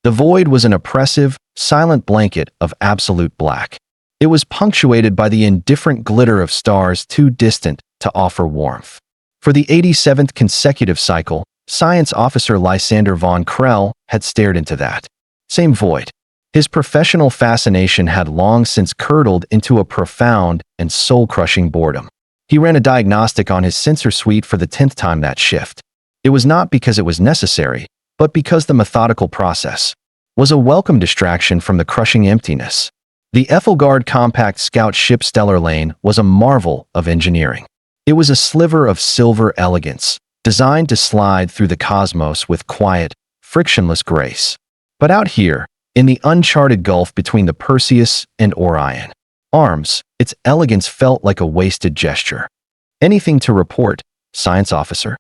The void was an oppressive, silent blanket of absolute black. It was punctuated by the indifferent glitter of stars too distant to offer warmth. For the 87th consecutive cycle, Science Officer Lysander von Krell had stared into that same void. His professional fascination had long since curdled into a profound and soul-crushing boredom. He ran a diagnostic on his sensor suite for the 10th time that shift. It was not because it was necessary, but because the methodical process was a welcome distraction from the crushing emptiness. The Ethelgard compact scout ship Stellar Lane was a marvel of engineering. It was a sliver of silver elegance, designed to slide through the cosmos with quiet, frictionless grace. But out here, in the uncharted gulf between the Perseus and Orion arms, its elegance felt like a wasted gesture. Anything to report, Science Officer?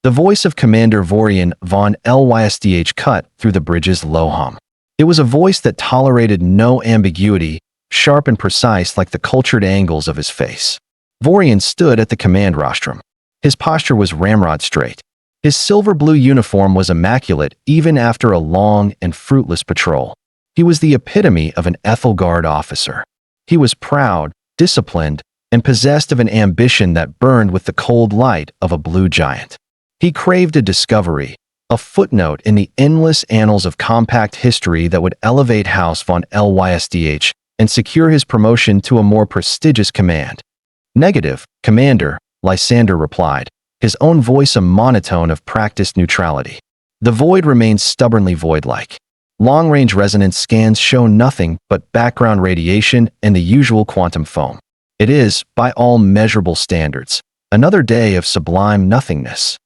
The voice of Commander Vorian von Lysdh cut through the bridge's low hum. It was a voice that tolerated no ambiguity, sharp and precise like the cultured angles of his face. Vorian stood at the command rostrum. His posture was ramrod straight. His silver-blue uniform was immaculate even after a long and fruitless patrol. He was the epitome of an Ethelgard officer. He was proud, disciplined, and possessed of an ambition that burned with the cold light of a blue giant. He craved a discovery, a footnote in the endless annals of compact history that would elevate House von Lysdh and secure his promotion to a more prestigious command. Negative, Commander, Lysander replied, his own voice a monotone of practiced neutrality. The void remains stubbornly void-like. Long-range resonance scans show nothing but background radiation and the usual quantum foam. It is, by all measurable standards, another day of sublime nothingness.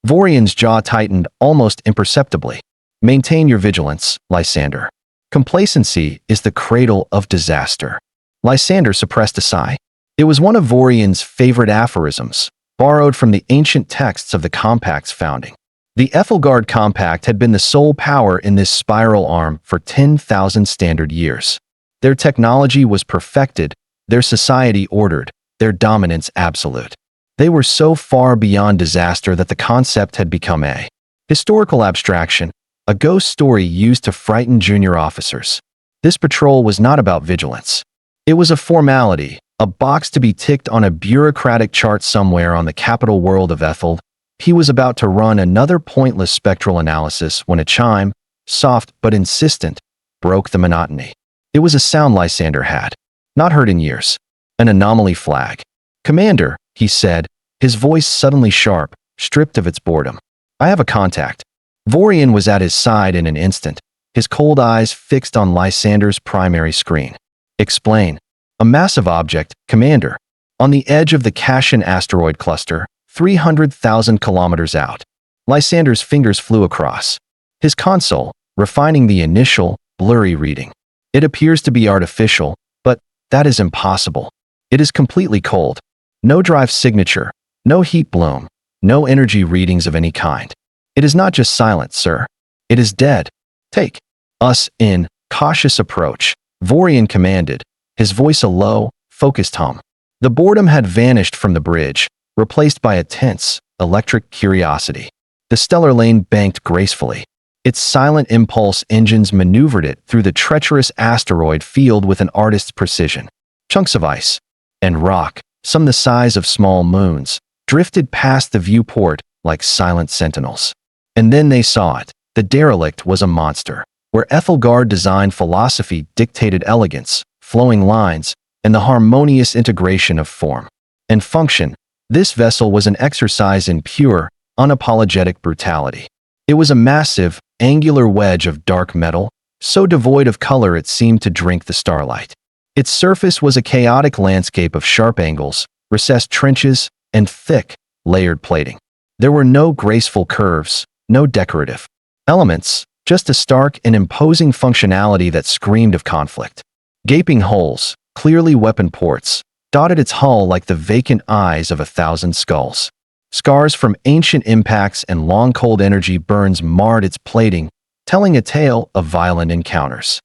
Vorian's jaw tightened almost imperceptibly. Maintain your vigilance, Lysander. Complacency is the cradle of disaster. Lysander suppressed a sigh. It was one of Vorian's favorite aphorisms, borrowed from the ancient texts of the Compact's founding. The Ethelgard Compact had been the sole power in this spiral arm for 10,000 standard years. Their technology was perfected, their society ordered, their dominance absolute. They were so far beyond disaster that the concept had become a historical abstraction, a ghost story used to frighten junior officers. This patrol was not about vigilance. It was a formality, a box to be ticked on a bureaucratic chart somewhere on the capital world of Ethel. He was about to run another pointless spectral analysis when a chime, soft but insistent, broke the monotony. It was a sound Lysander had not heard in years. An anomaly flag. Commander, he said, his voice suddenly sharp, stripped of its boredom. I have a contact. Vorian was at his side in an instant, his cold eyes fixed on Lysander's primary screen. Explain. A massive object, Commander, on the edge of the Cashin asteroid cluster, 300,000 kilometers out. Lysander's fingers flew across his console, refining the initial, blurry reading. It appears to be artificial, but that is impossible. It is completely cold. No drive signature, no heat bloom, no energy readings of any kind. It is not just silent, sir. It is dead. Take us in, cautious approach, Vorian commanded, his voice a low, focused hum. The boredom had vanished from the bridge, replaced by a tense, electric curiosity. The stellar lane banked gracefully. Its silent impulse engines maneuvered it through the treacherous asteroid field with an artist's precision. Chunks of ice and rock, some the size of small moons, drifted past the viewport like silent sentinels. And then they saw it. The derelict was a monster, where Ethelgard design philosophy dictated elegance, flowing lines, and the harmonious integration of form and function. This vessel was an exercise in pure, unapologetic brutality. It was a massive, angular wedge of dark metal, so devoid of color it seemed to drink the starlight. Its surface was a chaotic landscape of sharp angles, recessed trenches, and thick, layered plating. There were no graceful curves, no decorative elements, just a stark and imposing functionality that screamed of conflict. Gaping holes, clearly weapon ports, dotted its hull like the vacant eyes of 1,000 skulls. Scars from ancient impacts and long cold energy burns marred its plating, telling a tale of violent encounters.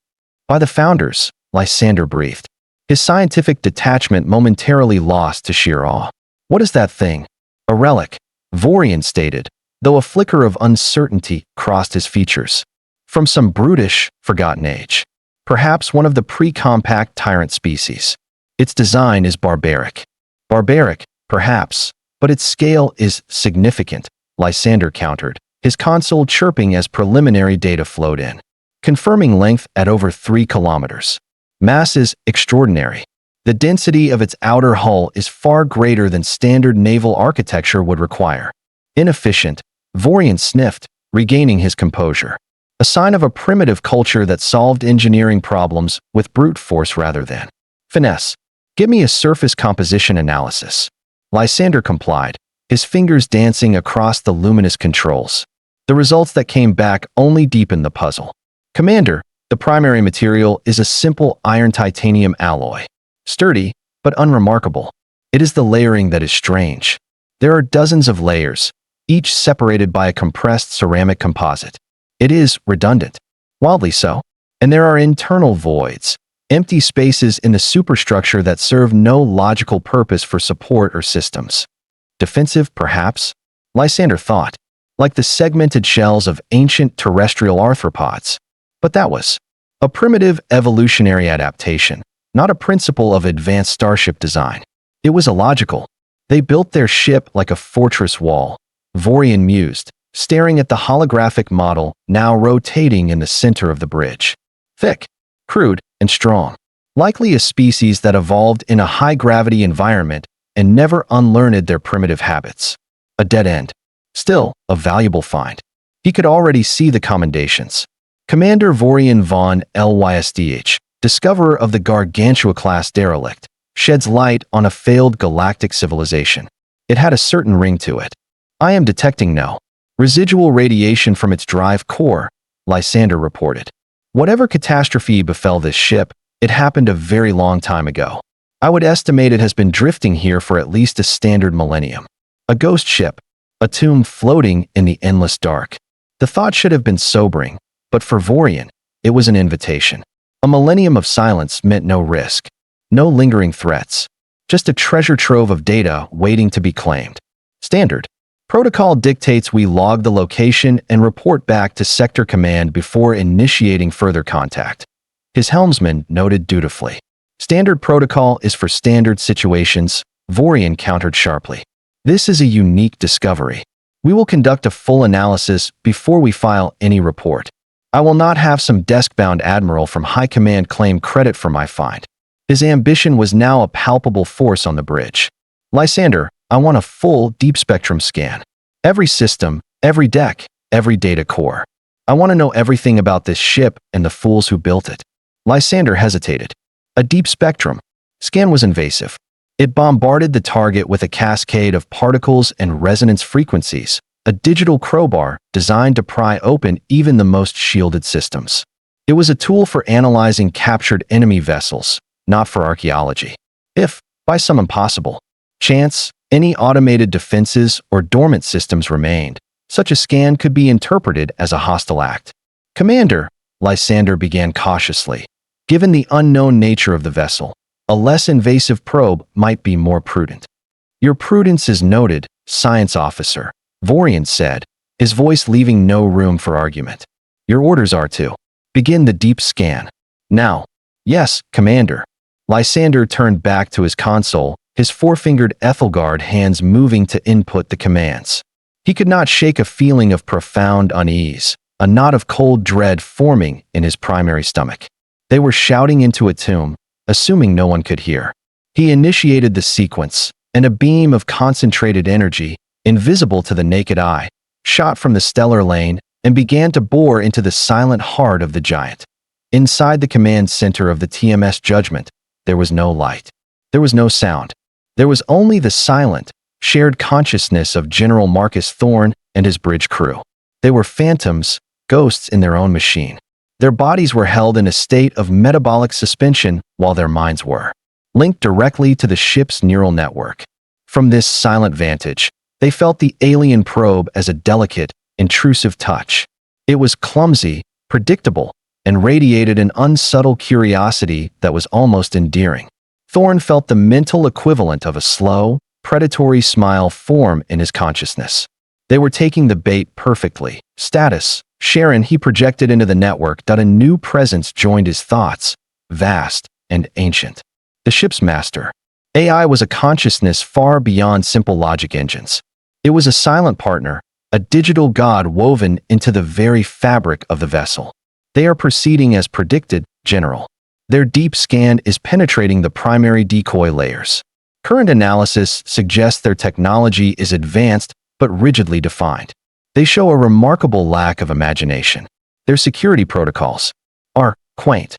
By the founders, Lysander breathed. His scientific detachment momentarily lost to sheer awe. What is that thing? A relic, Vorian stated, though a flicker of uncertainty crossed his features. from some brutish, forgotten age. Perhaps one of the pre-compact tyrant species. Its design is barbaric. Barbaric, perhaps, but its scale is significant, Lysander countered, his console chirping as preliminary data flowed in, confirming length at over 3 kilometers. Mass is extraordinary. The density of its outer hull is far greater than standard naval architecture would require. Inefficient, Vorian sniffed, regaining his composure. A sign of a primitive culture that solved engineering problems with brute force rather than finesse. Give me a surface composition analysis. Lysander complied, his fingers dancing across the luminous controls. The results that came back only deepened the puzzle. Commander, the primary material is a simple iron-titanium alloy. Sturdy, but unremarkable. It is the layering that is strange. There are dozens of layers, each separated by a compressed ceramic composite. It is redundant. Wildly so. And there are internal voids, empty spaces in the superstructure that serve no logical purpose for support or systems. Defensive, perhaps? Lysander thought, like the segmented shells of ancient terrestrial arthropods. But that was a primitive evolutionary adaptation, not a principle of advanced starship design. It was illogical. They built their ship like a fortress wall, Vorian mused, staring at the holographic model now rotating in the center of the bridge. Thick, crude, and strong. Likely a species that evolved in a high-gravity environment and never unlearned their primitive habits. A dead end. Still, a valuable find. He could already see the commendations. Commander Vorian von Lysdh, discoverer of the Gargantua-class derelict, sheds light on a failed galactic civilization. It had a certain ring to it. I am detecting no residual radiation from its drive core, Lysander reported. Whatever catastrophe befell this ship, it happened a very long time ago. I would estimate it has been drifting here for at least a standard millennium. A ghost ship, a tomb floating in the endless dark. The thought should have been sobering, but for Vorian, it was an invitation. A millennium of silence meant no risk, no lingering threats, just a treasure trove of data waiting to be claimed. Standard. Protocol dictates we log the location and report back to Sector Command before initiating further contact. His helmsman noted dutifully. Standard protocol is for standard situations, Vorian countered sharply. This is a unique discovery. We will conduct a full analysis before we file any report. I will not have some desk-bound admiral from High Command claim credit for my find. His ambition was now a palpable force on the bridge. Lysander, I want a full deep-spectrum scan. Every system, every deck, every data core. I want to know everything about this ship and the fools who built it. Lysander hesitated. A deep spectrum. Scan was invasive. It bombarded the target with a cascade of particles and resonance frequencies, a digital crowbar designed to pry open even the most shielded systems. It was a tool for analyzing captured enemy vessels, not for archaeology. If, by some impossible chance, any automated defenses or dormant systems remained, such a scan could be interpreted as a hostile act. Commander, Lysander began cautiously. Given the unknown nature of the vessel, a less invasive probe might be more prudent. Your prudence is noted, Science Officer, Vorian said, his voice leaving no room for argument. Your orders are to begin the deep scan. Now. Yes, Commander. Lysander turned back to his console, his four-fingered Ethelgard hands moving to input the commands. He could not shake a feeling of profound unease, a knot of cold dread forming in his primary stomach. They were shouting into a tomb, assuming no one could hear. He initiated the sequence, and a beam of concentrated energy, invisible to the naked eye, shot from the stellar lane and began to bore into the silent heart of the giant. Inside the command center of the TMS Judgment, there was no light. There was no sound. There was only the silent, shared consciousness of General Marcus Thorne and his bridge crew. They were phantoms, ghosts in their own machine. Their bodies were held in a state of metabolic suspension while their minds were linked directly to the ship's neural network. From this silent vantage, they felt the alien probe as a delicate, intrusive touch. It was clumsy, predictable, and radiated an unsubtle curiosity that was almost endearing. Thorne felt the mental equivalent of a slow, predatory smile form in his consciousness. They were taking the bait perfectly. Status, Sharon, he projected into the network that a new presence joined his thoughts, vast and ancient. The ship's master. AI was a consciousness far beyond simple logic engines. It was a silent partner, a digital god woven into the very fabric of the vessel. They are proceeding as predicted, General. Their deep scan is penetrating the primary decoy layers. Current analysis suggests their technology is advanced but rigidly defined. They show a remarkable lack of imagination. Their security protocols are quaint.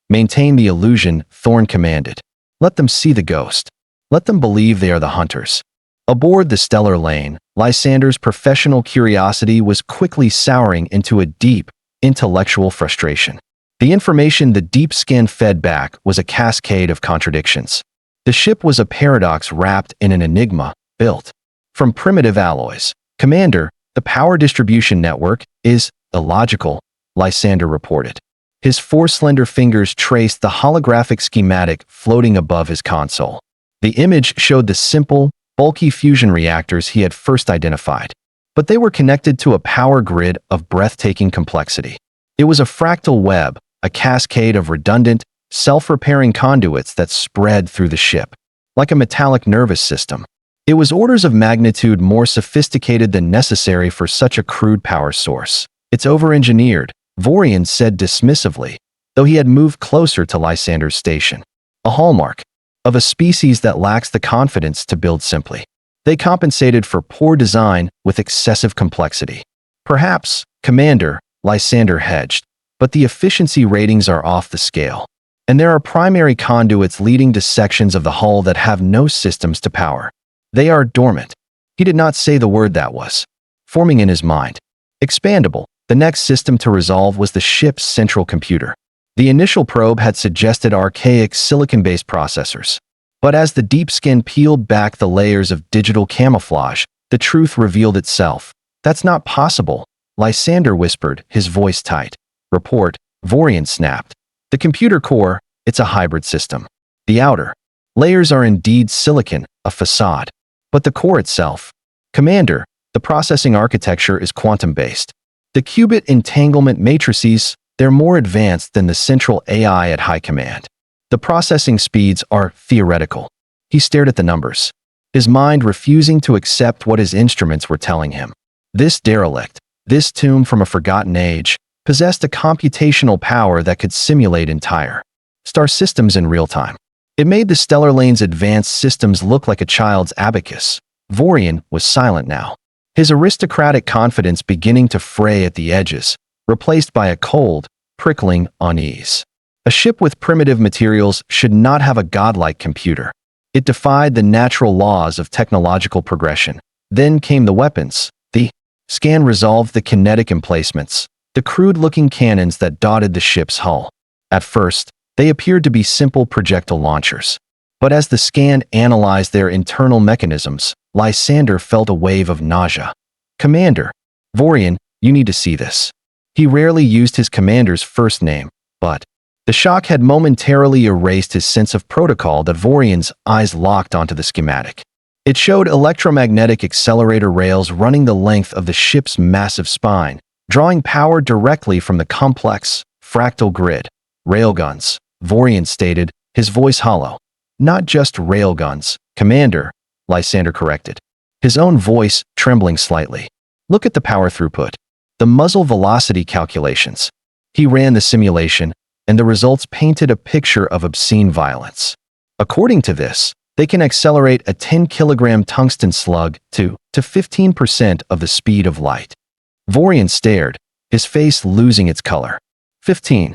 Maintain the illusion, Thorn commanded. Let them see the ghost. Let them believe they are the hunters. Aboard the stellar lane, Lysander's professional curiosity was quickly souring into a deep, intellectual frustration. The information the deep scan fed back was a cascade of contradictions. The ship was a paradox wrapped in an enigma, built from primitive alloys. Commander, the power distribution network is illogical, Lysander reported. His four slender fingers traced the holographic schematic floating above his console. The image showed the simple, bulky fusion reactors he had first identified, but they were connected to a power grid of breathtaking complexity. It was a fractal web, a cascade of redundant, self-repairing conduits that spread through the ship, like a metallic nervous system. It was orders of magnitude more sophisticated than necessary for such a crude power source. It's over-engineered, Vorian said dismissively, though he had moved closer to Lysander's station. A hallmark of a species that lacks the confidence to build simply. They compensated for poor design with excessive complexity. Perhaps, Commander, Lysander hedged, but the efficiency ratings are off the scale. And there are primary conduits leading to sections of the hull that have no systems to power. They are dormant. He did not say the word that was forming in his mind. Expandable. The next system to resolve was the ship's central computer. The initial probe had suggested archaic silicon-based processors. But as the deep skin peeled back the layers of digital camouflage, the truth revealed itself. That's not possible, Lysander whispered, his voice tight. Report, Vorian snapped. The computer core, it's a hybrid system. The outer layers are indeed silicon, a facade. But the core itself. Commander, the processing architecture is quantum-based. The qubit entanglement matrices, they're more advanced than the central AI at high command. The processing speeds are theoretical. He stared at the numbers, his mind refusing to accept what his instruments were telling him. This derelict, this tomb from a forgotten age, possessed a computational power that could simulate entire star systems in real time. It made the stellar lane's advanced systems look like a child's abacus. Vorian was silent now, his aristocratic confidence beginning to fray at the edges, replaced by a cold, prickling unease. A ship with primitive materials should not have a godlike computer. It defied the natural laws of technological progression. Then came the weapons. The scan resolved the kinetic emplacements, the crude-looking cannons that dotted the ship's hull. At first, they appeared to be simple projectile launchers. But as the scan analyzed their internal mechanisms, Lysander felt a wave of nausea. Commander, Vorian, you need to see this. He rarely used his commander's first name, but the shock had momentarily erased his sense of protocol that Vorian's eyes locked onto the schematic. It showed electromagnetic accelerator rails running the length of the ship's massive spine, drawing power directly from the complex, fractal grid. Railguns, Vorian stated, his voice hollow. Not just railguns, Commander, Lysander corrected, his own voice trembling slightly. Look at the power throughput, the muzzle velocity calculations. He ran the simulation, and the results painted a picture of obscene violence. According to this, they can accelerate a 10-kilogram tungsten slug to 15% of the speed of light. Vorian stared, his face losing its color. 15%.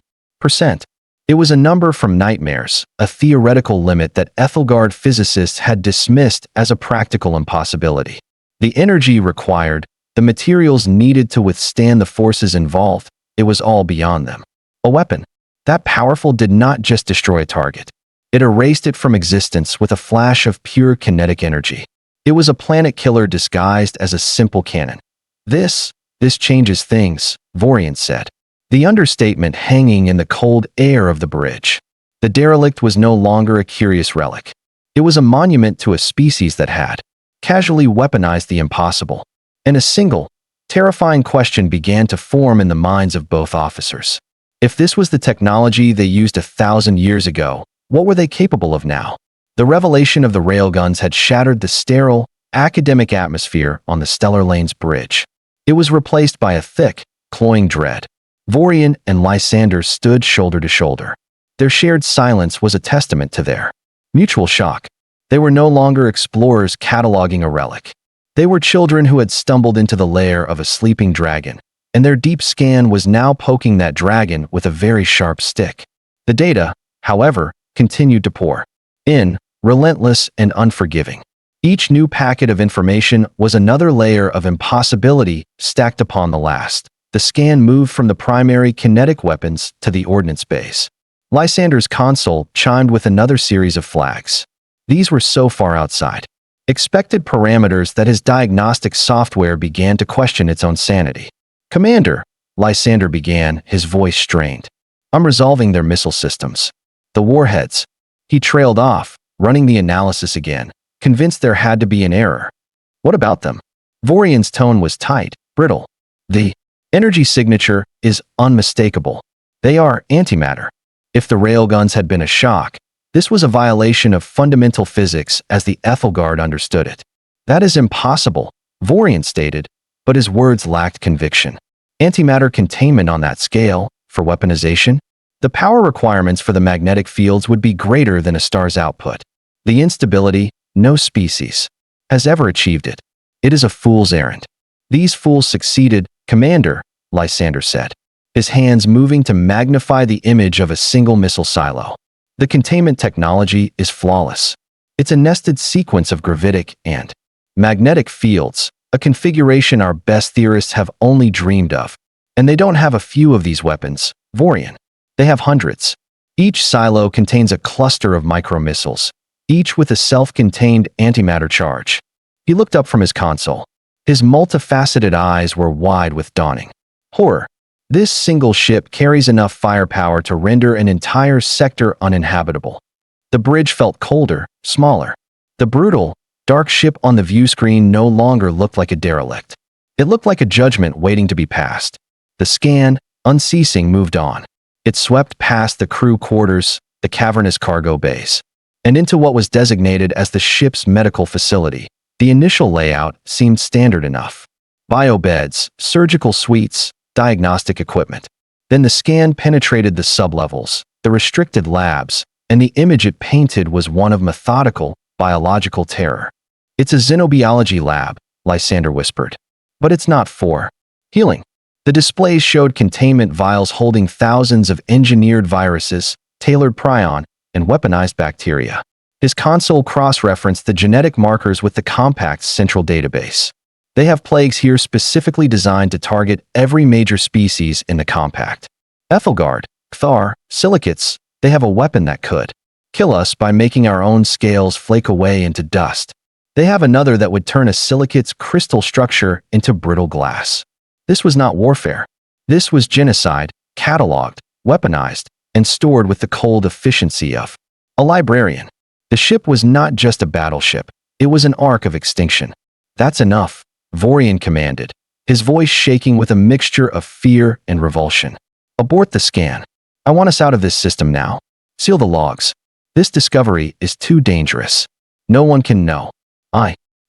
It was a number from nightmares, a theoretical limit that Ethelgard physicists had dismissed as a practical impossibility. The energy required, the materials needed to withstand the forces involved, it was all beyond them. A weapon that powerful did not just destroy a target. It erased it from existence with a flash of pure kinetic energy. It was a planet killer disguised as a simple cannon. This changes things, Vorian said. The understatement hanging in the cold air of the bridge. The derelict was no longer a curious relic. It was a monument to a species that had casually weaponized the impossible. And a single, Terrifying question began to form in the minds of both officers. If this was the technology they used 1,000 years ago, what were they capable of now? The revelation of the railguns had shattered the sterile, academic atmosphere on the Stellar Lanes bridge. It was replaced by a thick, cloying dread. Vorian and Lysander stood shoulder to shoulder. Their shared silence was a testament to their mutual shock. They were no longer explorers cataloging a relic. They were children who had stumbled into the lair of a sleeping dragon, and their deep scan was now poking that dragon with a very sharp stick. The data, however, continued to pour in, relentless and unforgiving. Each new packet of information was another layer of impossibility stacked upon the last. The scan moved from the primary kinetic weapons to the ordnance base. Lysander's console chimed with another series of flags. These were so far outside expected parameters that his diagnostic software began to question its own sanity. "Commander," Lysander began, his voice strained. "I'm resolving their missile systems. The warheads." He trailed off, running the analysis again, convinced there had to be an error. "What about them?" Vorian's tone was tight, brittle. "The energy signature is unmistakable. They are antimatter. If the railguns had been a shock, this was a violation of fundamental physics as the Ethelgard understood it." "That is impossible," Vorian stated, but his words lacked conviction. "Antimatter containment on that scale, for weaponization? The power requirements for the magnetic fields would be greater than a star's output. The instability, no species has ever achieved it. It is a fool's errand." "These fools succeeded, Commander," Lysander said, his hands moving to magnify the image of a single missile silo. "The containment technology is flawless. It's a nested sequence of gravitic and magnetic fields, a configuration our best theorists have only dreamed of. And they don't have a few of these weapons, Vorian. They have hundreds. Each silo contains a cluster of micromissiles, each with a self-contained antimatter charge." He looked up from his console. His multifaceted eyes were wide with dawning horror. "This single ship carries enough firepower to render an entire sector uninhabitable." The bridge felt colder, smaller. The brutal, dark ship on the view screen no longer looked like a derelict. It looked like a judgment waiting to be passed. The scan, unceasing, moved on. It swept past the crew quarters, the cavernous cargo base, and into what was designated as the ship's medical facility. The initial layout seemed standard enough. Biobeds, surgical suites, diagnostic equipment. Then the scan penetrated the sublevels, the restricted labs, and the image it painted was one of methodical, biological terror. "It's a xenobiology lab," Lysander whispered. "But it's not for healing." The displays showed containment vials holding thousands of engineered viruses, tailored prion, and weaponized bacteria. His console cross-referenced the genetic markers with the Compact's central database. "They have plagues here specifically designed to target every major species in the Compact. Ethelgard, Cthar, silicates, they have a weapon that could kill us by making our own scales flake away into dust. They have another that would turn a silicate's crystal structure into brittle glass." This was not warfare. This was genocide, cataloged, weaponized, and stored with the cold efficiency of a librarian. The ship was not just a battleship. It was an ark of extinction. "That's enough," Vorian commanded, his voice shaking with a mixture of fear and revulsion. "Abort the scan. I want us out of this system now. Seal the logs. This discovery is too dangerous. No one can know."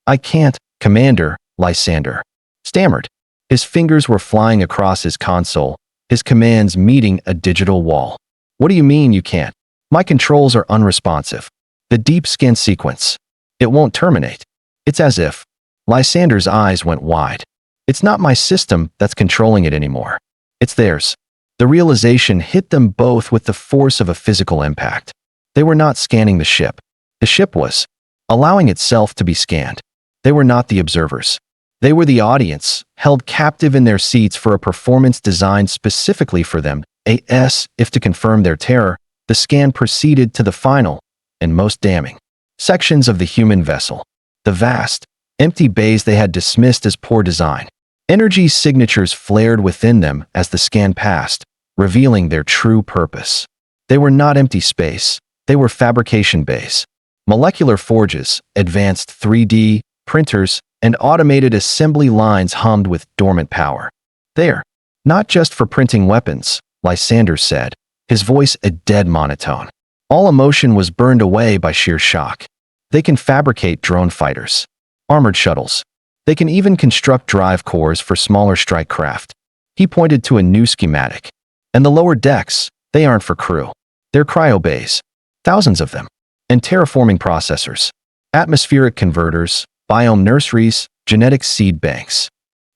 I can't, Commander," Lysander stammered. His fingers were flying across his console, his commands meeting a digital wall. "What do you mean you can't? My controls are unresponsive. The deep scan sequence. It won't terminate." "It's as if..." Lysander's eyes went wide. "It's not my system that's controlling it anymore. It's theirs." The realization hit them both with the force of a physical impact. They were not scanning the ship. The ship was allowing itself to be scanned. They were not the observers. They were the audience, held captive in their seats for a performance designed specifically for them. If to confirm their terror, the scan proceeded to the final, and most damning, sections of the human vessel. The vast, empty bays they had dismissed as poor design. Energy signatures flared within them as the scan passed, revealing their true purpose. They were not empty space. They were fabrication bays. Molecular forges, advanced 3D, printers, and automated assembly lines hummed with dormant power. There, not just for printing weapons, Lysander said, his voice a dead monotone. All emotion was burned away by sheer shock. They can fabricate drone fighters, armored shuttles. They can even construct drive cores for smaller strike craft. He pointed to a new schematic. And the lower decks, they aren't for crew. They're cryobays, thousands of them, and terraforming processors, atmospheric converters, biome nurseries, genetic seed banks.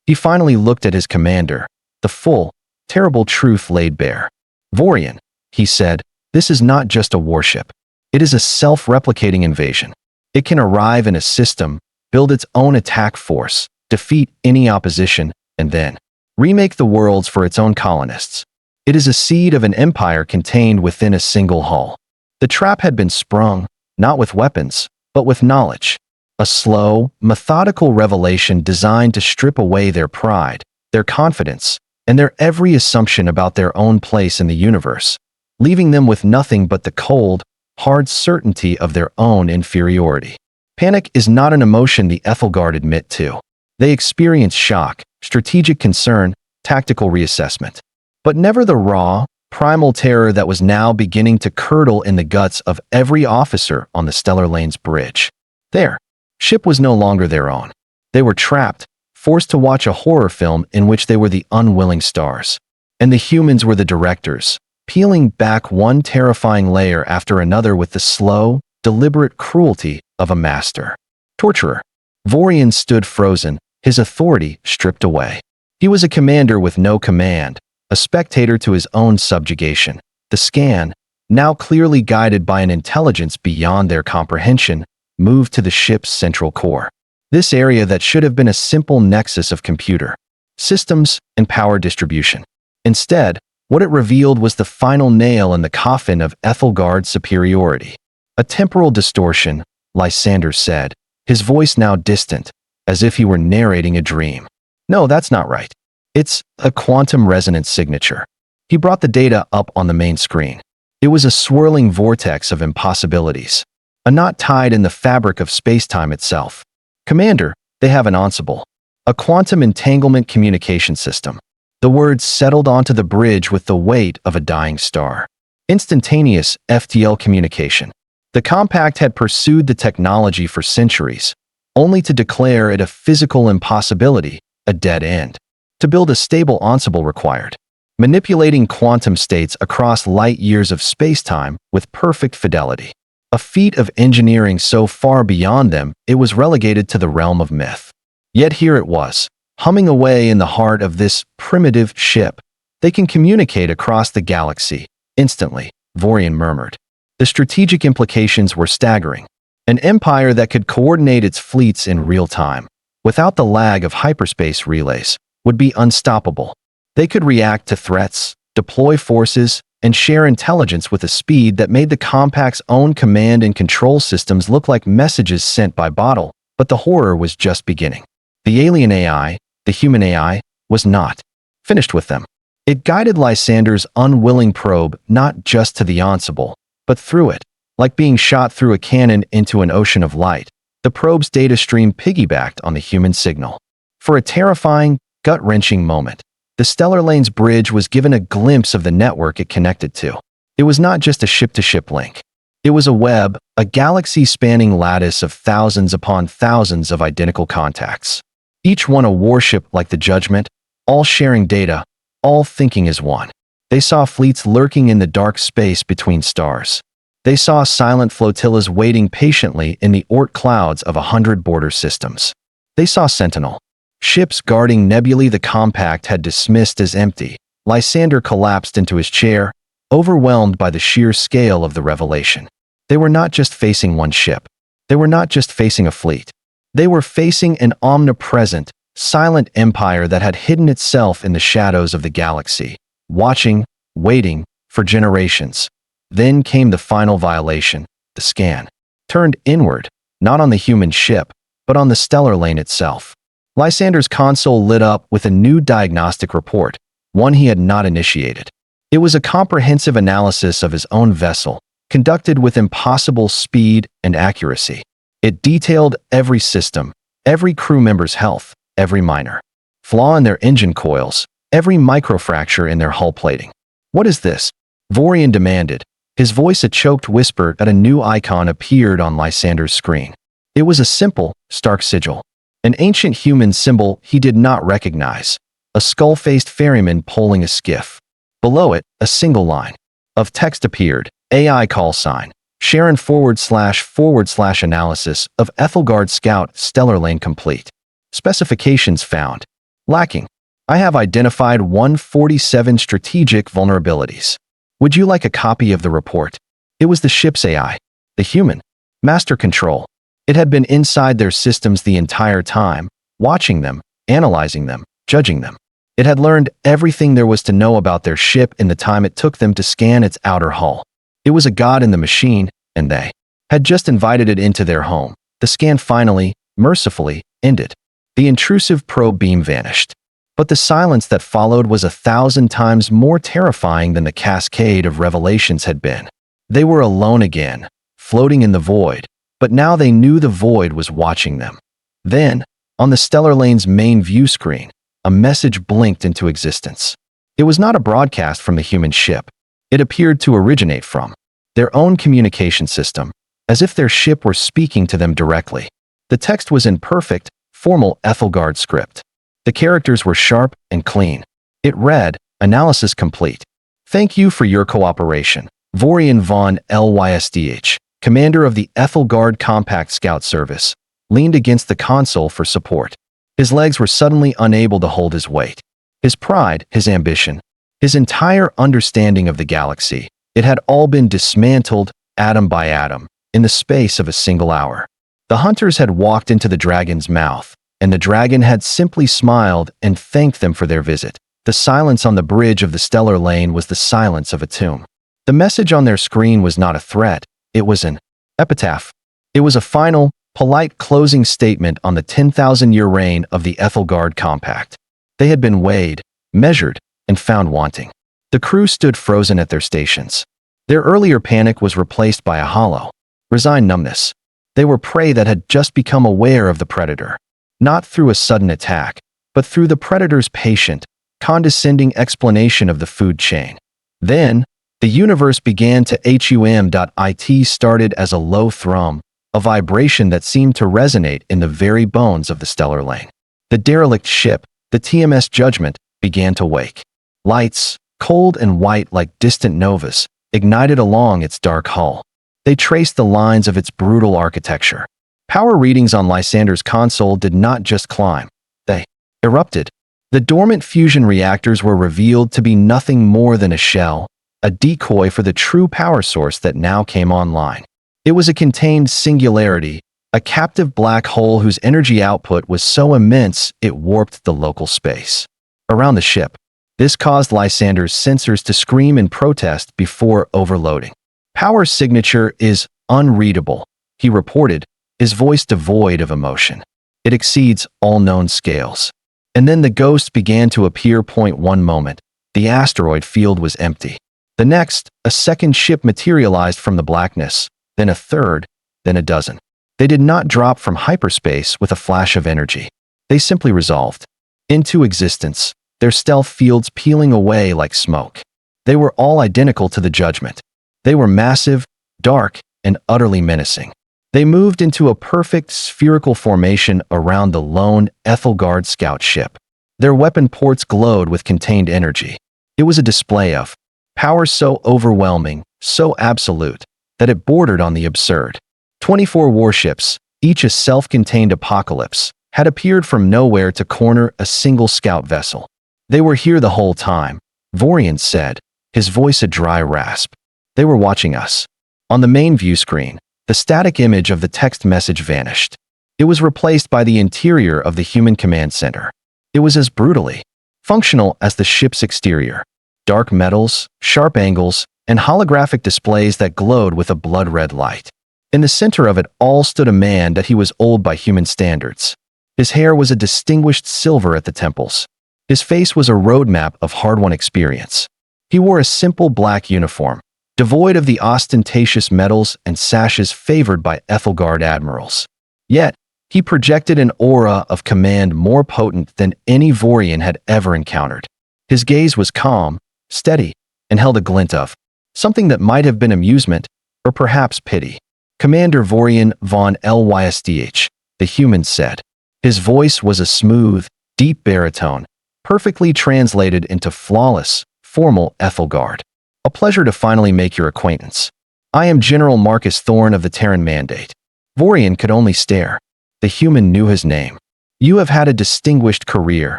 He finally looked at his commander. The full, terrible truth laid bare. Vorian, he said, this is not just a warship. It is a self-replicating invasion. It can arrive in a system, build its own attack force, defeat any opposition, and then remake the worlds for its own colonists. It is a seed of an empire contained within a single hull. The trap had been sprung, not with weapons, but with knowledge. A slow, methodical revelation designed to strip away their pride, their confidence, and their every assumption about their own place in the universe, leaving them with nothing but the cold, hard certainty of their own inferiority. Panic is not an emotion the Ethelgard admit to. They experience shock, strategic concern, tactical reassessment. But never the raw, primal terror that was now beginning to curdle in the guts of every officer on the Stellar Lanes bridge. Their ship was no longer their own. They were trapped, forced to watch a horror film in which they were the unwilling stars. And the humans were the directors, peeling back one terrifying layer after another with the slow, deliberate cruelty of a master torturer. Vorian stood frozen, his authority stripped away. He was a commander with no command, a spectator to his own subjugation. The scan, now clearly guided by an intelligence beyond their comprehension, moved to the ship's central core. This area that should have been a simple nexus of computer, systems, and power distribution. Instead, what it revealed was the final nail in the coffin of Ethelgard's superiority. A temporal distortion, Lysander said, his voice now distant, as if he were narrating a dream. No, that's not right. It's a quantum resonance signature. He brought the data up on the main screen. It was a swirling vortex of impossibilities, a knot tied in the fabric of space-time itself. Commander, they have an ensemble, a quantum entanglement communication system. The words settled onto the bridge with the weight of a dying star. Instantaneous FTL communication. The compact had pursued the technology for centuries, only to declare it a physical impossibility, a dead end. To build a stable ensemble required manipulating quantum states across light years of space-time with perfect fidelity. A feat of engineering so far beyond them, it was relegated to the realm of myth. Yet here it was, humming away in the heart of this primitive ship. They can communicate across the galaxy, instantly, Vorian murmured. The strategic implications were staggering. An empire that could coordinate its fleets in real time, without the lag of hyperspace relays, would be unstoppable. They could react to threats, deploy forces, and share intelligence with a speed that made the compact's own command and control systems look like messages sent by bottle, but the horror was just beginning. The alien AI, the human AI, was not finished with them. It guided Lysander's unwilling probe not just to the ensemble, but through it, like being shot through a cannon into an ocean of light. The probe's data stream piggybacked on the human signal. For a terrifying, gut-wrenching moment, the Stellar Lanes bridge was given a glimpse of the network it connected to. It was not just a ship-to-ship link. It was a web, a galaxy-spanning lattice of thousands upon thousands of identical contacts. Each one a warship like the Judgment, all sharing data, all thinking as one. They saw fleets lurking in the dark space between stars. They saw silent flotillas waiting patiently in the Oort clouds of 100 border systems. They saw Sentinel ships guarding nebulae the compact had dismissed as empty. Lysander collapsed into his chair, overwhelmed by the sheer scale of the revelation. They were not just facing one ship. They were not just facing a fleet. They were facing an omnipresent, silent empire that had hidden itself in the shadows of the galaxy, watching, waiting, for generations. Then came the final violation, the scan. Turned inward, not on the human ship, but on the stellar lane itself. Lysander's console lit up with a new diagnostic report, one he had not initiated. It was a comprehensive analysis of his own vessel, conducted with impossible speed and accuracy. It detailed every system, Every crew member's health, every minor flaw in their engine coils, every microfracture in their hull plating. "What is this?" Vorian demanded, his voice a choked whisper as a new icon appeared on Lysander's screen. It was a simple, stark sigil. An ancient human symbol he did not recognize. A skull-faced ferryman poling a skiff. Below it, a single line of text appeared. AI call sign. Sharon // analysis of Ethelgard Scout Stellar Lane complete. Specifications found. Lacking. I have identified 147 strategic vulnerabilities. Would you like a copy of the report? It was the ship's AI. The human. Master control. It had been inside their systems the entire time, watching them, analyzing them, judging them. It had learned everything there was to know about their ship in the time it took them to scan its outer hull. It was a god in the machine, and they had just invited it into their home. The scan finally, mercifully, ended. The intrusive probe beam vanished. But the silence that followed was 1,000 times more terrifying than the cascade of revelations had been. They were alone again, floating in the void, but now they knew the void was watching them. Then, on the Stellar Lane's main view screen, a message blinked into existence. It was not a broadcast from the human ship. It appeared to originate from their own communication system, as if their ship were speaking to them directly. The text was in perfect, formal Ethelgard script. The characters were sharp and clean. It read, "Analysis complete. Thank you for your cooperation. Vorian von Lysdh, commander of the Ethelgard Compact Scout Service, leaned against the console for support. His legs were suddenly unable to hold his weight. His pride, his ambition, his entire understanding of the galaxy, it had all been dismantled, atom by atom, in the space of a single hour. The hunters had walked into the dragon's mouth, and the dragon had simply smiled and thanked them for their visit. The silence on the bridge of the Stellar Lane was the silence of a tomb. The message on their screen was not a threat, it was an epitaph. It was a final, polite closing statement on the 10,000-year reign of the Ethelgard Compact. They had been weighed, measured, and found wanting. The crew stood frozen at their stations. Their earlier panic was replaced by a hollow, resigned numbness. They were prey that had just become aware of the predator, not through a sudden attack, but through the predator's patient, condescending explanation of the food chain. Then, the universe began to hum. It started as a low thrum, a vibration that seemed to resonate in the very bones of the Stellar Lane. The derelict ship, the TMS Judgment, began to wake. Lights, cold and white like distant novas, ignited along its dark hull. They traced the lines of its brutal architecture. Power readings on Lysander's console did not just climb. They erupted. The dormant fusion reactors were revealed to be nothing more than a shell, a decoy for the true power source that now came online. It was a contained singularity, a captive black hole whose energy output was so immense it warped the local space around the ship. This caused Lysander's sensors to scream in protest before overloading. Power signature is unreadable, he reported, his voice devoid of emotion. It exceeds all known scales. And then the ghosts began to appear. One moment, the asteroid field was empty. The next, a second ship materialized from the blackness, then a third, then a dozen. They did not drop from hyperspace with a flash of energy. They simply resolved into existence, their stealth fields peeling away like smoke. They were all identical to the Judgment. They were massive, dark, and utterly menacing. They moved into a perfect spherical formation around the lone Ethelgard scout ship. Their weapon ports glowed with contained energy. It was a display of power so overwhelming, so absolute, that it bordered on the absurd. 24 warships, each a self-contained apocalypse, had appeared from nowhere to corner a single scout vessel. They were here the whole time, Vorian said, his voice a dry rasp. They were watching us. On the main view screen, the static image of the text message vanished. It was replaced by the interior of the human command center. It was as brutally functional as the ship's exterior. Dark metals, sharp angles, and holographic displays that glowed with a blood-red light. In the center of it all stood a man that he was old by human standards. His hair was a distinguished silver at the temples. His face was a roadmap of hard-won experience. He wore a simple black uniform, devoid of the ostentatious medals and sashes favored by Ethelgard admirals. Yet, He projected an aura of command more potent than any Vorian had ever encountered. His gaze was calm, steady, and held a glint of something that might have been amusement, or perhaps pity. "Commander Vorian von Lysdh," the human said. His voice was a smooth, deep baritone, perfectly translated into flawless, formal Ethelgard. "A pleasure to finally make your acquaintance. I am General Marcus Thorn of the Terran Mandate." Vorian could only stare. The human knew his name. "You have had a distinguished career,"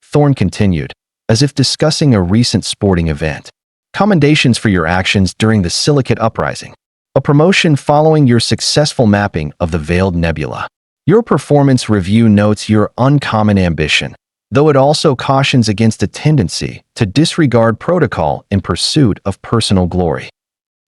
Thorn continued, as if discussing a recent sporting event. "Commendations for your actions during the Silicate Uprising. A promotion following your successful mapping of the Veiled Nebula. Your performance review notes your uncommon ambition, though it also cautions against a tendency to disregard protocol in pursuit of personal glory."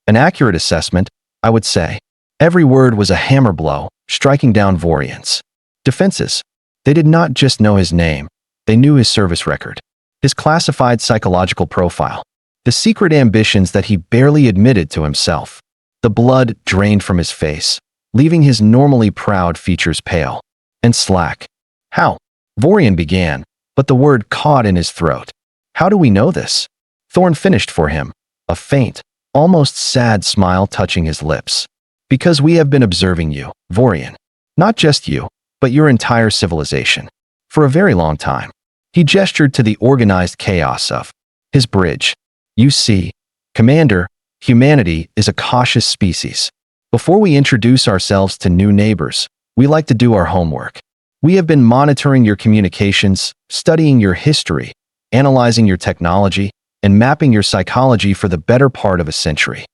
An accurate assessment, I would say. Every word was a hammer blow, striking down Vorian's defenses. They did not just know his name, they knew his service record, his classified psychological profile, the secret ambitions that he barely admitted to himself. The blood drained from his face, leaving his normally proud features pale and slack. "How?" Vorian began, but the word caught in his throat. "How do we know this?" Thorn finished for him, a faint, almost sad smile touching his lips. "Because we have been observing you, Vorian. Not just you, but your entire civilization. For a very long time." He gestured to the organized chaos of his bridge. "You see, Commander, humanity is a cautious species. Before we introduce ourselves to new neighbors, we like to do our homework. We have been monitoring your communications, studying your history, analyzing your technology, and mapping your psychology for the better part of a century."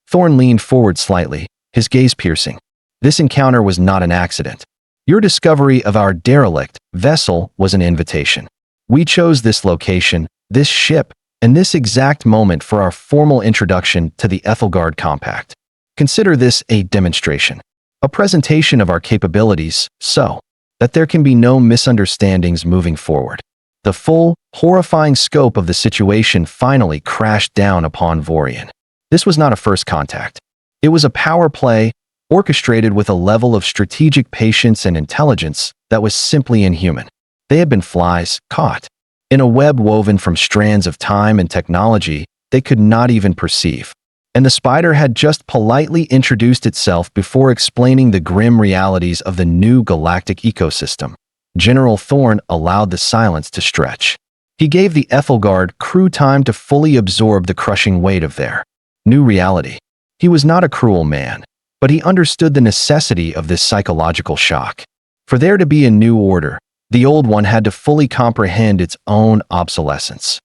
Thorn leaned forward slightly, his gaze piercing. "This encounter was not an accident. Your discovery of our derelict vessel was an invitation. We chose this location, this ship, and this exact moment for our formal introduction to the Ethelgard Compact. Consider this a demonstration, a presentation of our capabilities, so that there can be no misunderstandings moving forward." The full, horrifying scope of the situation finally crashed down upon Vorian. This was not a first contact. It was a power play, orchestrated with a level of strategic patience and intelligence that was simply inhuman. They had been flies, caught in a web woven from strands of time and technology they could not even perceive. And the spider had just politely introduced itself before explaining the grim realities of the new galactic ecosystem. General Thorn allowed the silence to stretch. He gave the Ethelgard crew time to fully absorb the crushing weight of their new reality. He was not a cruel man, but he understood the necessity of this psychological shock. For there to be a new order, the old one had to fully comprehend its own obsolescence.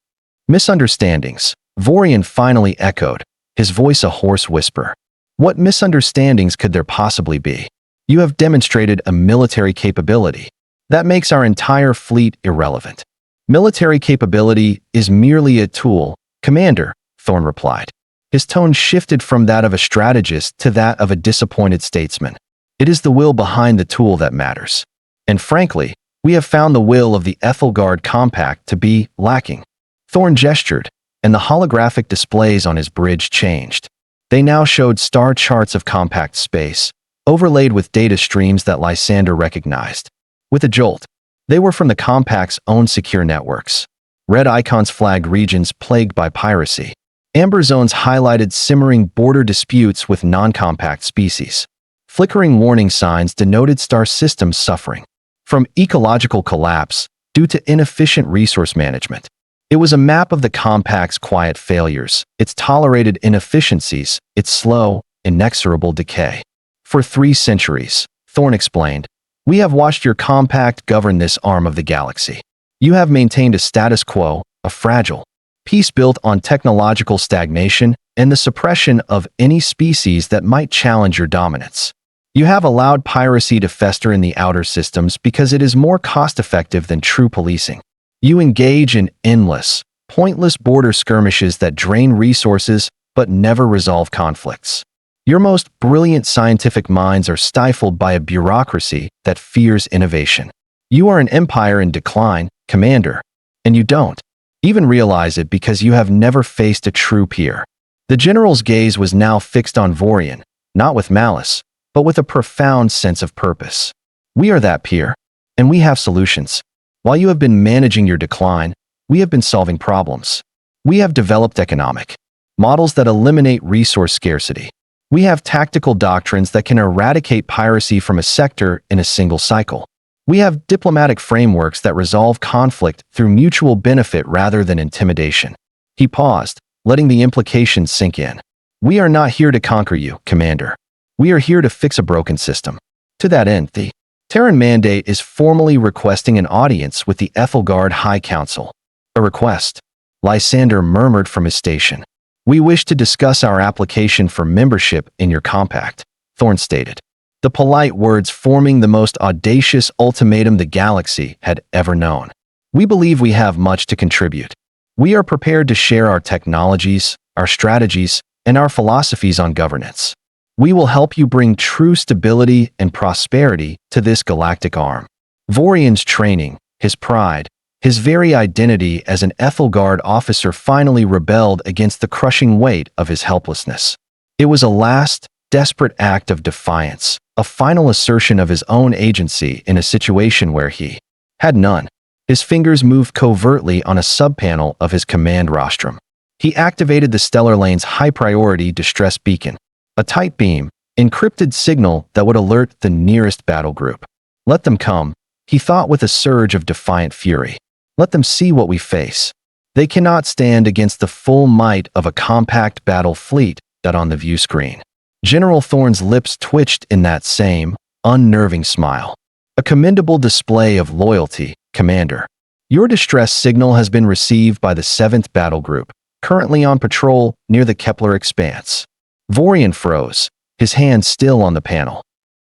"Misunderstandings," Vorian finally echoed, his voice a hoarse whisper. "What misunderstandings could there possibly be? You have demonstrated a military capability. That makes our entire fleet irrelevant." "Military capability is merely a tool, Commander," Thorn replied. His tone shifted from that of a strategist to that of a disappointed statesman. "It is the will behind the tool that matters. And frankly, we have found the will of the Ethelgard Compact to be lacking." Thorn gestured, and the holographic displays on his bridge changed. They now showed star charts of compact space, overlaid with data streams that Lysander recognized. With a jolt, they were from the Compact's own secure networks. Red icons flagged regions plagued by piracy. Amber zones highlighted simmering border disputes with non-compact species. Flickering warning signs denoted star systems suffering from ecological collapse due to inefficient resource management. It was a map of the Compact's quiet failures, its tolerated inefficiencies, its slow, inexorable decay. "For 3 centuries, Thorn explained, we have watched your Compact govern this arm of the galaxy. You have maintained a status quo, a fragile peace built on technological stagnation and the suppression of any species that might challenge your dominance. You have allowed piracy to fester in the outer systems because it is more cost-effective than true policing. You engage in endless, pointless border skirmishes that drain resources but never resolve conflicts. Your most brilliant scientific minds are stifled by a bureaucracy that fears innovation. You are an empire in decline, Commander, and you don't even realize it because you have never faced a true peer." The general's gaze was now fixed on Vorian, not with malice, but with a profound sense of purpose. We are that peer, and we have solutions. While you have been managing your decline, we have been solving problems. We have developed economic models that eliminate resource scarcity. We have tactical doctrines that can eradicate piracy from a sector in a single cycle. We have diplomatic frameworks that resolve conflict through mutual benefit rather than intimidation. He paused, letting the implications sink in. We are not here to conquer you, Commander. We are here to fix a broken system. To that end, the Terran Mandate is formally requesting an audience with the Ethelgard High Council. A request? Lysander murmured from his station. We wish to discuss our application for membership in your compact, Thorn stated. The polite words forming the most audacious ultimatum the galaxy had ever known. We believe we have much to contribute. We are prepared to share our technologies, our strategies, and our philosophies on governance. We will help you bring true stability and prosperity to this galactic arm. Vorian's training, his pride, his very identity as an Ethelgard officer finally rebelled against the crushing weight of his helplessness. It was a last, desperate act of defiance, a final assertion of his own agency in a situation where he had none. His fingers moved covertly on a subpanel of his command rostrum. He activated the stellar lane's high-priority distress beacon, a tight beam, encrypted signal that would alert the nearest battle group. Let them come, he thought with a surge of defiant fury. Let them see what we face. They cannot stand against the full might of a compact battle fleet that on the view screen. General Thorn's lips twitched in that same, unnerving smile. A commendable display of loyalty, Commander. Your distress signal has been received by the 7th Battle Group, currently on patrol near the Kepler Expanse. Vorian froze, his hand still on the panel.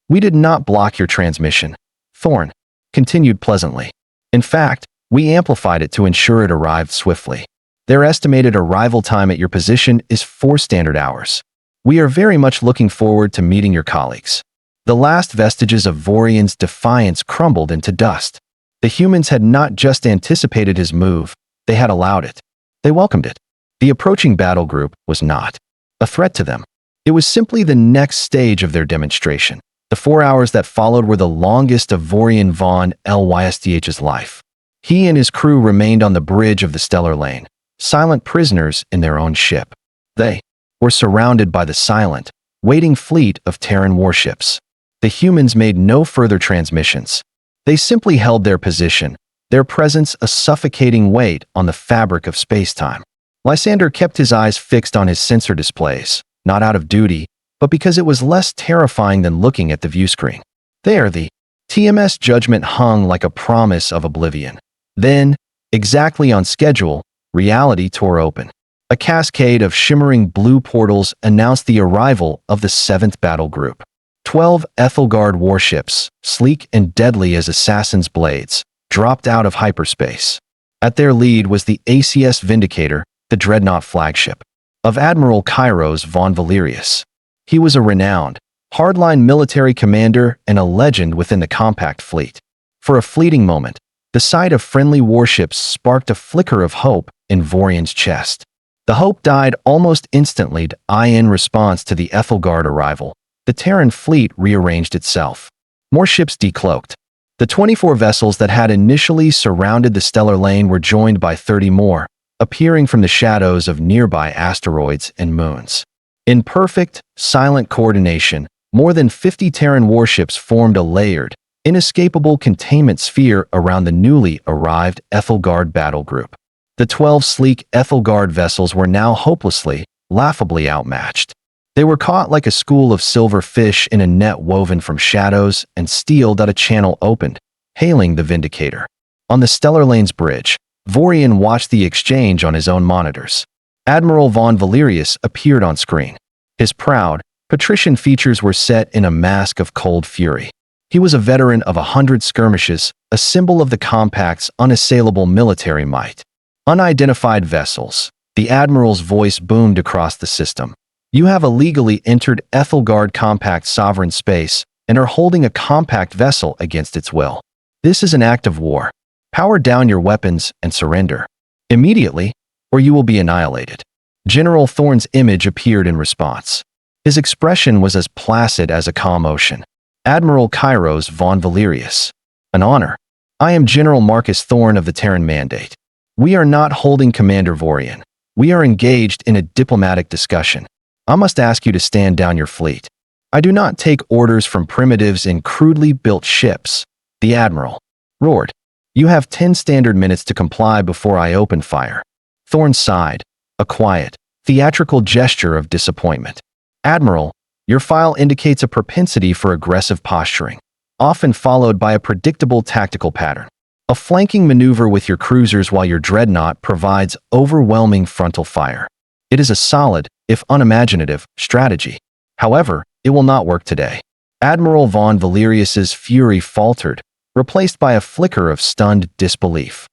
We did not block your transmission, Thorn continued pleasantly. In fact, we amplified it to ensure it arrived swiftly. Their estimated arrival time at your position is 4 standard hours. We are very much looking forward to meeting your colleagues. The last vestiges of Vorian's defiance crumbled into dust. The humans had not just anticipated his move, they had allowed it. They welcomed it. The approaching battle group was not a threat to them. It was simply the next stage of their demonstration. The 4 hours that followed were the longest of Vorian von Lysth's life. He and his crew remained on the bridge of the stellar lane, silent prisoners in their own ship. They were surrounded by the silent, waiting fleet of Terran warships. The humans made no further transmissions. They simply held their position, their presence a suffocating weight on the fabric of space-time. Lysander kept his eyes fixed on his sensor displays, not out of duty, but because it was less terrifying than looking at the view screen. There, the TMS judgment hung like a promise of oblivion. Then, exactly on schedule, reality tore open. A cascade of shimmering blue portals announced the arrival of the 7th Battle Group. 12 Ethelgard warships, sleek and deadly as assassin's blades, dropped out of hyperspace. At their lead was the ACS Vindicator, the dreadnought flagship of Admiral Kairos von Valerius. He was a renowned, hardline military commander and a legend within the compact fleet. For a fleeting moment, the sight of friendly warships sparked a flicker of hope in Vorian's chest. The hope died almost instantly in response to the Ethelgard arrival. The Terran fleet rearranged itself. More ships decloaked. The 24 vessels that had initially surrounded the stellar lane were joined by 30 more, appearing from the shadows of nearby asteroids and moons. In perfect, silent coordination, more than 50 Terran warships formed a layered, inescapable containment sphere around the newly arrived Ethelgard battle group. The 12 sleek Ethelgard vessels were now hopelessly, laughably outmatched. They were caught like a school of silver fish in a net woven from shadows and steel that a channel opened, hailing the Vindicator. On the stellar lane's bridge, Vorian watched the exchange on his own monitors. Admiral von Valerius appeared on screen. His proud, patrician features were set in a mask of cold fury. He was a veteran of 100 skirmishes, a symbol of the compact's unassailable military might. Unidentified vessels. The Admiral's voice boomed across the system. You have illegally entered Ethelgard compact sovereign space and are holding a compact vessel against its will. This is an act of war. Power down your weapons and surrender. Immediately, or you will be annihilated. General Thorn's image appeared in response. His expression was as placid as a calm ocean. Admiral Kairos von Valerius. An honor. I am General Marcus Thorne of the Terran Mandate. We are not holding Commander Vorian. We are engaged in a diplomatic discussion. I must ask you to stand down your fleet. I do not take orders from primitives in crudely built ships. The Admiral roared. You have 10 standard minutes to comply before I open fire. Thorne sighed, a quiet, theatrical gesture of disappointment. Admiral, your file indicates a propensity for aggressive posturing, often followed by a predictable tactical pattern. A flanking maneuver with your cruisers while your dreadnought provides overwhelming frontal fire. It is a solid, if unimaginative, strategy. However, it will not work today. Admiral von Valerius's fury faltered, replaced by a flicker of stunned disbelief.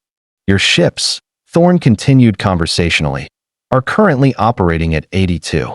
Your ships, Thorne continued conversationally, are currently operating at 82%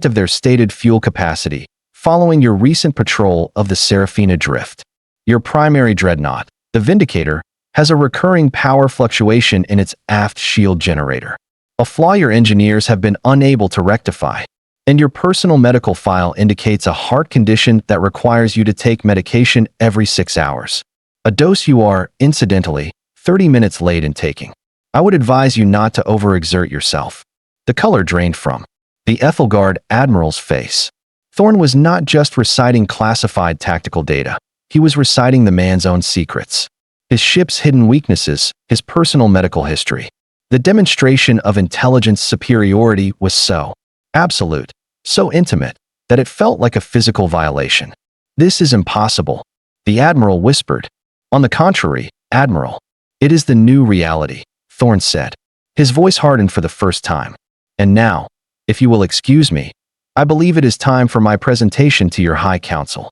of their stated fuel capacity, following your recent patrol of the Serafina Drift. Your primary dreadnought, the Vindicator, has a recurring power fluctuation in its aft shield generator, a flaw your engineers have been unable to rectify. And your personal medical file indicates a heart condition that requires you to take medication every 6 hours. A dose you are, incidentally, 30 minutes late in taking. I would advise you not to overexert yourself. The color drained from the Ethelgard Admiral's face. Thorne was not just reciting classified tactical data. He was reciting the man's own secrets. His ship's hidden weaknesses, his personal medical history. The demonstration of intelligence superiority was so absolute, so intimate, that it felt like a physical violation. This is impossible, the Admiral whispered. On the contrary, Admiral, it is the new reality, Thorne said. His voice hardened for the first time. And now, if you will excuse me, I believe it is time for my presentation to your High Council.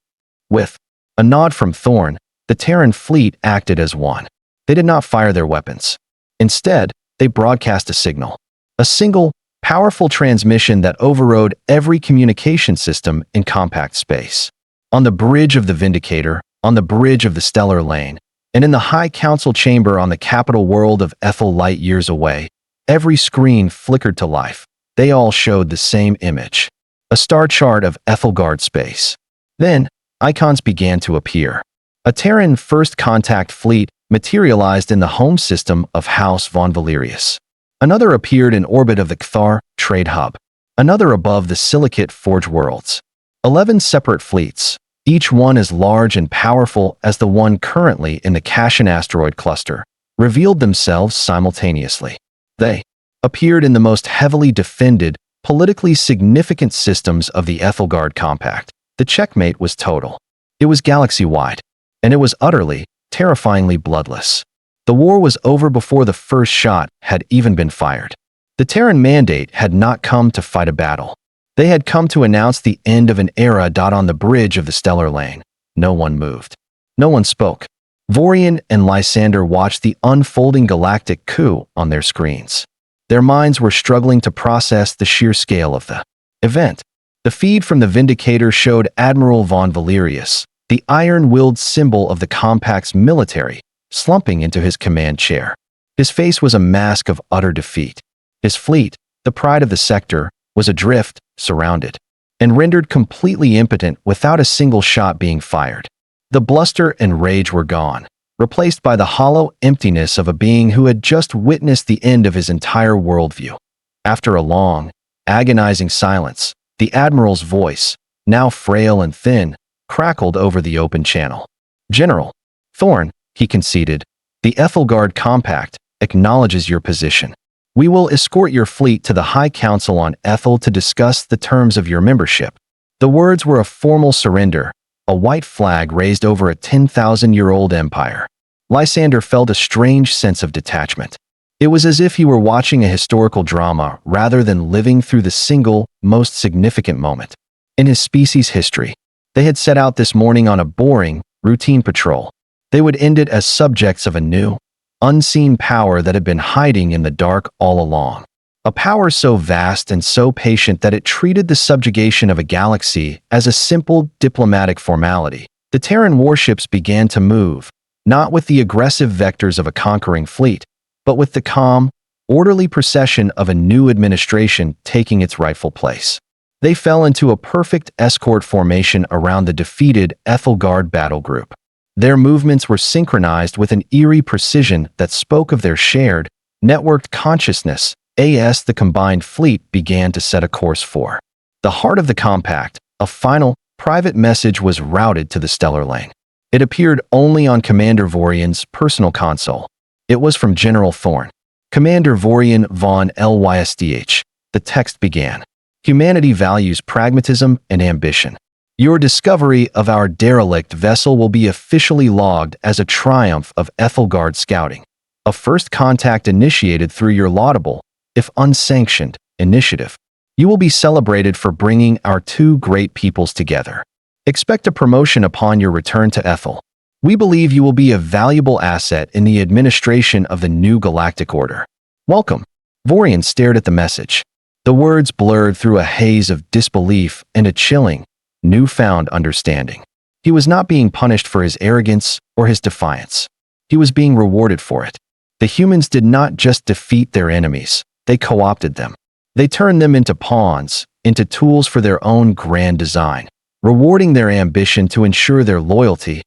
With a nod from Thorne, the Terran fleet acted as one. They did not fire their weapons. Instead, they broadcast a signal. A single, powerful transmission that overrode every communication system in compact space. On the bridge of the Vindicator, on the bridge of the Stellar Lane, and in the High Council chamber on the capital world of Ethel light years away, every screen flickered to life. They all showed the same image. A star chart of Ethelgard space. Then, icons began to appear. A Terran first contact fleet materialized in the home system of House von Valerius. Another appeared in orbit of the Cthar trade hub. Another above the Silicate Forge worlds. 11 separate fleets, each one as large and powerful as the one currently in the Cashin asteroid cluster, revealed themselves simultaneously. They appeared in the most heavily defended, politically significant systems of the Ethelgard Compact. The checkmate was total. It was galaxy-wide, and it was utterly, terrifyingly bloodless. The war was over before the first shot had even been fired. The Terran Mandate had not come to fight a battle. They had come to announce the end of an era. On the bridge of the Stellar Lane, no one moved. No one spoke. Vorian and Lysander watched the unfolding galactic coup on their screens. Their minds were struggling to process the sheer scale of the event. The feed from the Vindicator showed Admiral von Valerius, the iron-willed symbol of the Compact's military, slumping into his command chair. His face was a mask of utter defeat. His fleet, the pride of the sector, was adrift, surrounded, and rendered completely impotent without a single shot being fired. The bluster and rage were gone, replaced by the hollow emptiness of a being who had just witnessed the end of his entire worldview. After a long, agonizing silence, the Admiral's voice, now frail and thin, crackled over the open channel. General Thorne, he conceded, the Ethelgard Compact acknowledges your position. We will escort your fleet to the High Council on Ethel to discuss the terms of your membership. The words were a formal surrender, a white flag raised over a 10,000-year-old empire. Lysander felt a strange sense of detachment. It was as if he were watching a historical drama rather than living through the single, most significant moment in his species' history. They had set out this morning on a boring, routine patrol. They would end it as subjects of a new, unseen power that had been hiding in the dark all along. A power so vast and so patient that it treated the subjugation of a galaxy as a simple diplomatic formality. The Terran warships began to move, not with the aggressive vectors of a conquering fleet, but with the calm, orderly procession of a new administration taking its rightful place. They fell into a perfect escort formation around the defeated Ethelgard battle group. Their movements were synchronized with an eerie precision that spoke of their shared, networked consciousness. As the combined fleet began to set a course for the heart of the compact, a final, private message was routed to the stellar lane. It appeared only on Commander Vorian's personal console. It was from General Thorn. Commander Vorian von Lysdh. The text began. Humanity values pragmatism and ambition. Your discovery of our derelict vessel will be officially logged as a triumph of Ethelgard scouting. A first contact initiated through your laudable, if unsanctioned, initiative. You will be celebrated for bringing our two great peoples together. Expect a promotion upon your return to Ethel. We believe you will be a valuable asset in the administration of the new galactic order. Welcome. Vorian stared at the message. The words blurred through a haze of disbelief and a chilling, newfound understanding. He was not being punished for his arrogance or his defiance. He was being rewarded for it. The humans did not just defeat their enemies, they co-opted them. They turned them into pawns, into tools for their own grand design, rewarding their ambition to ensure their loyalty.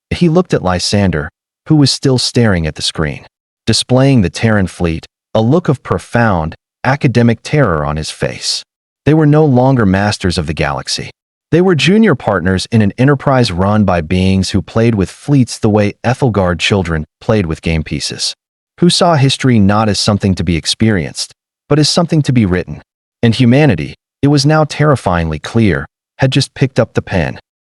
He looked at Lysander, who was still staring at the screen, displaying the Terran fleet, a look of profound, academic terror on his face. They were no longer masters of the galaxy. They were junior partners in an enterprise run by beings who played with fleets the way Ethelgard children played with game pieces, who saw history not as something to be experienced, but as something to be written. And humanity, it was now terrifyingly clear, had just picked up the pen.